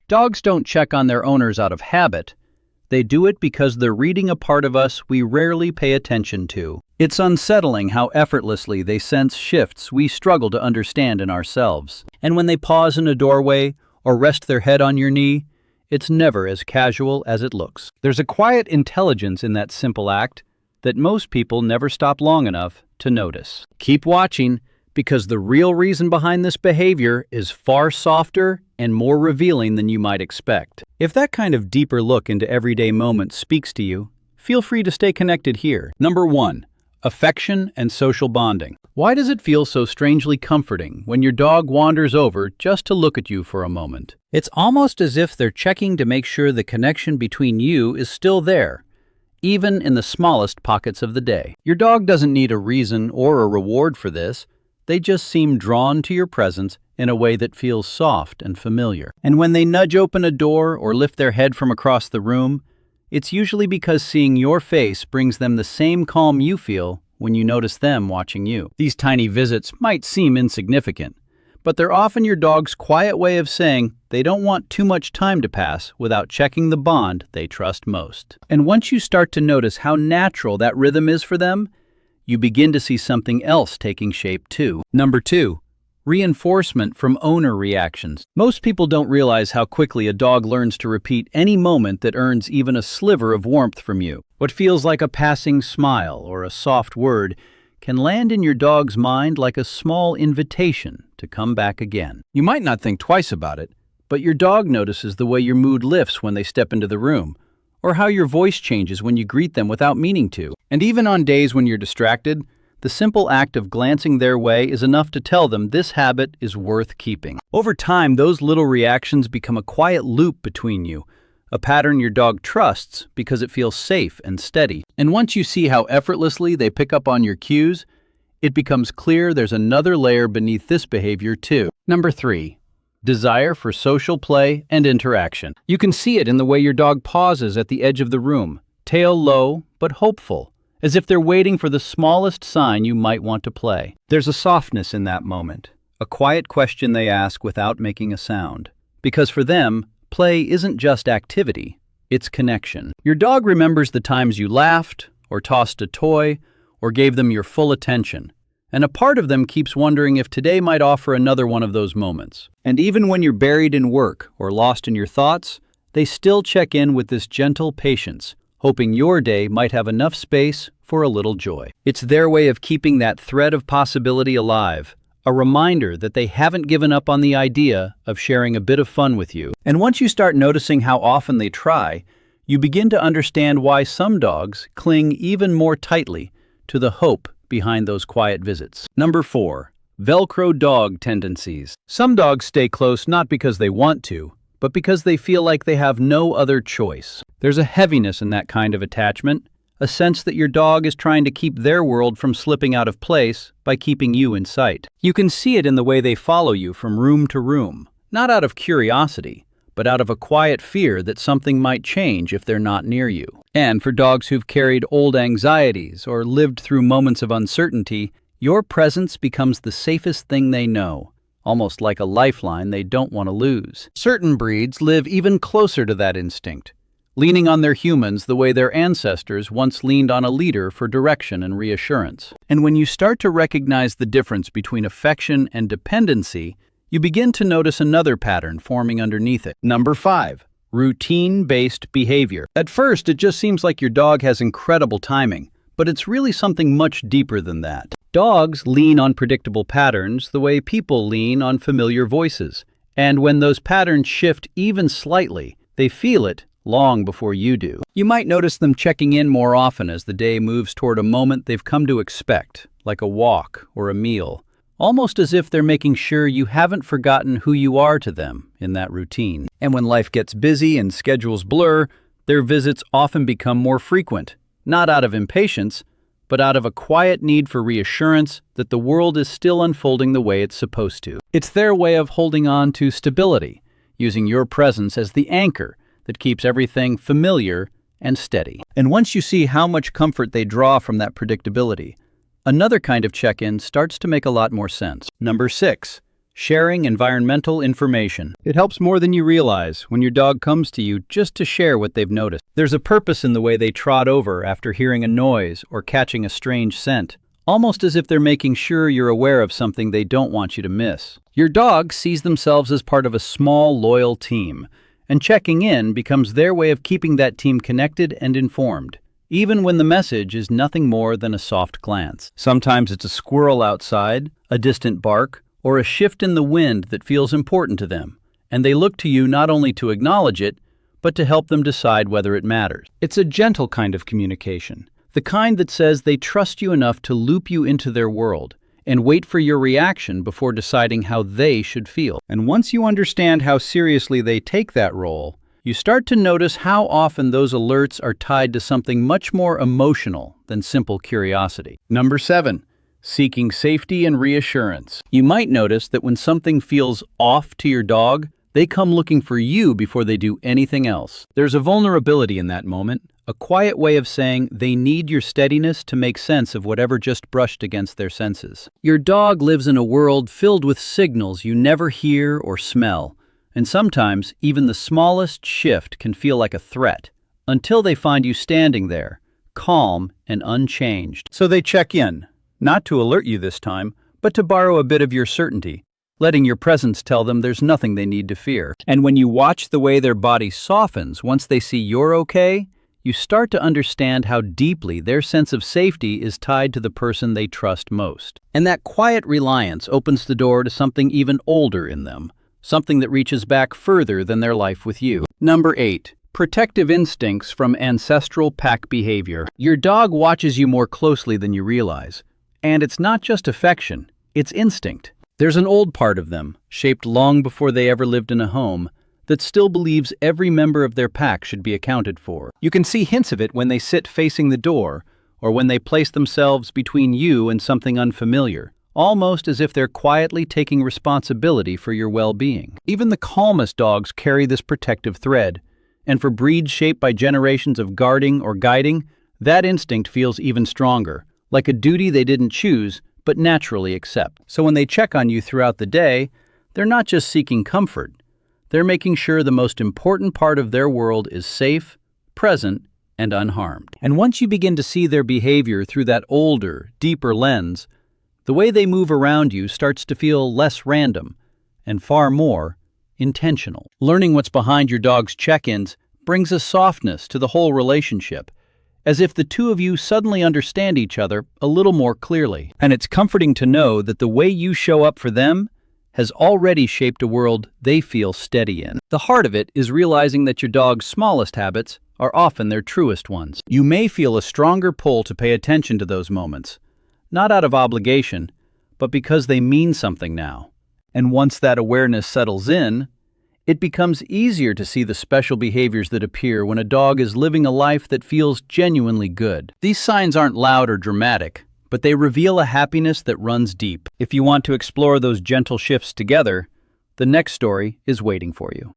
Dogs don't check on their owners out of habit. They do it because they're reading a part of us we rarely pay attention to. It's unsettling how effortlessly they sense shifts we struggle to understand in ourselves. And when they pause in a doorway or rest their head on your knee, it's never as casual as it looks. There's a quiet intelligence in that simple act that most people never stop long enough to notice. Keep watching, because the real reason behind this behavior is far softer and more revealing than you might expect. If that kind of deeper look into everyday moments speaks to you, feel free to stay connected here. Number 1. Affection and social bonding. Why does it feel so strangely comforting when your dog wanders over just to look at you for a moment? It's almost as if they're checking to make sure the connection between you is still there, even in the smallest pockets of the day. Your dog doesn't need a reason or a reward for this. They just seem drawn to your presence in a way that feels soft and familiar. And when they nudge open a door or lift their head from across the room, it's usually because seeing your face brings them the same calm you feel when you notice them watching you. These tiny visits might seem insignificant, but they're often your dog's quiet way of saying they don't want too much time to pass without checking the bond they trust most. And once you start to notice how natural that rhythm is for them, you begin to see something else taking shape too. Number 2. Reinforcement from owner reactions. Most people don't realize how quickly a dog learns to repeat any moment that earns even a sliver of warmth from you. What feels like a passing smile or a soft word can land in your dog's mind like a small invitation to come back again. You might not think twice about it, but your dog notices the way your mood lifts when they step into the room, or how your voice changes when you greet them without meaning to. And even on days when you're distracted, the simple act of glancing their way is enough to tell them this habit is worth keeping. Over time, those little reactions become a quiet loop between you, a pattern your dog trusts because it feels safe and steady. And once you see how effortlessly they pick up on your cues, it becomes clear there's another layer beneath this behavior too. Number 3. Desire for social play and interaction. You can see it in the way your dog pauses at the edge of the room, tail low but hopeful, as if they're waiting for the smallest sign you might want to play. There's a softness in that moment, a quiet question they ask without making a sound. Because for them, play isn't just activity, it's connection. Your dog remembers the times you laughed, or tossed a toy, or gave them your full attention. And a part of them keeps wondering if today might offer another one of those moments. And even when you're buried in work or lost in your thoughts, they still check in with this gentle patience, hoping your day might have enough space for a little joy. It's their way of keeping that thread of possibility alive, a reminder that they haven't given up on the idea of sharing a bit of fun with you. And once you start noticing how often they try, you begin to understand why some dogs cling even more tightly to the hope behind those quiet visits. Number 4. Velcro dog tendencies. Some dogs stay close not because they want to, but because they feel like they have no other choice. There's a heaviness in that kind of attachment, a sense that your dog is trying to keep their world from slipping out of place by keeping you in sight. You can see it in the way they follow you from room to room, not out of curiosity, but out of a quiet fear that something might change if they're not near you. And for dogs who've carried old anxieties or lived through moments of uncertainty, your presence becomes the safest thing they know, almost like a lifeline they don't want to lose. Certain breeds live even closer to that instinct, leaning on their humans the way their ancestors once leaned on a leader for direction and reassurance. And when you start to recognize the difference between affection and dependency, you begin to notice another pattern forming underneath it. Number 5. Routine-based behavior. At first, it just seems like your dog has incredible timing, but it's really something much deeper than that. Dogs lean on predictable patterns the way people lean on familiar voices. And when those patterns shift even slightly, they feel it long before you do. You might notice them checking in more often as the day moves toward a moment they've come to expect, like a walk or a meal, almost as if they're making sure you haven't forgotten who you are to them in that routine. And when life gets busy and schedules blur, their visits often become more frequent, not out of impatience, but out of a quiet need for reassurance that the world is still unfolding the way it's supposed to. It's their way of holding on to stability, using your presence as the anchor that keeps everything familiar and steady. And once you see how much comfort they draw from that predictability, another kind of check-in starts to make a lot more sense. Number 6. Sharing environmental information. It helps more than you realize when your dog comes to you just to share what they've noticed. There's a purpose in the way they trot over after hearing a noise or catching a strange scent, almost as if they're making sure you're aware of something they don't want you to miss. Your dog sees themselves as part of a small, loyal team, and checking in becomes their way of keeping that team connected and informed, even when the message is nothing more than a soft glance. Sometimes it's a squirrel outside, a distant bark, or a shift in the wind that feels important to them, and they look to you not only to acknowledge it, but to help them decide whether it matters. It's a gentle kind of communication, the kind that says they trust you enough to loop you into their world and wait for your reaction before deciding how they should feel. And once you understand how seriously they take that role, you start to notice how often those alerts are tied to something much more emotional than simple curiosity. Number 7. Seeking safety and reassurance. You might notice that when something feels off to your dog, they come looking for you before they do anything else. There's a vulnerability in that moment, a quiet way of saying they need your steadiness to make sense of whatever just brushed against their senses. Your dog lives in a world filled with signals you never hear or smell, and sometimes even the smallest shift can feel like a threat, until they find you standing there, calm and unchanged. So they check in. Not to alert you this time, but to borrow a bit of your certainty, letting your presence tell them there's nothing they need to fear. And when you watch the way their body softens once they see you're okay, you start to understand how deeply their sense of safety is tied to the person they trust most. And that quiet reliance opens the door to something even older in them, something that reaches back further than their life with you. Number 8. Protective instincts from ancestral pack behavior. Your dog watches you more closely than you realize. And it's not just affection, it's instinct. There's an old part of them, shaped long before they ever lived in a home, that still believes every member of their pack should be accounted for. You can see hints of it when they sit facing the door, or when they place themselves between you and something unfamiliar, almost as if they're quietly taking responsibility for your well-being. Even the calmest dogs carry this protective thread, and for breeds shaped by generations of guarding or guiding, that instinct feels even stronger, like a duty they didn't choose, but naturally accept. So when they check on you throughout the day, they're not just seeking comfort. They're making sure the most important part of their world is safe, present, and unharmed. And once you begin to see their behavior through that older, deeper lens, the way they move around you starts to feel less random and far more intentional. Learning what's behind your dog's check-ins brings a softness to the whole relationship, as if the two of you suddenly understand each other a little more clearly. And it's comforting to know that the way you show up for them has already shaped a world they feel steady in. The heart of it is realizing that your dog's smallest habits are often their truest ones. You may feel a stronger pull to pay attention to those moments, not out of obligation, but because they mean something now. And once that awareness settles in, it becomes easier to see the special behaviors that appear when a dog is living a life that feels genuinely good. These signs aren't loud or dramatic, but they reveal a happiness that runs deep. If you want to explore those gentle shifts together, the next story is waiting for you.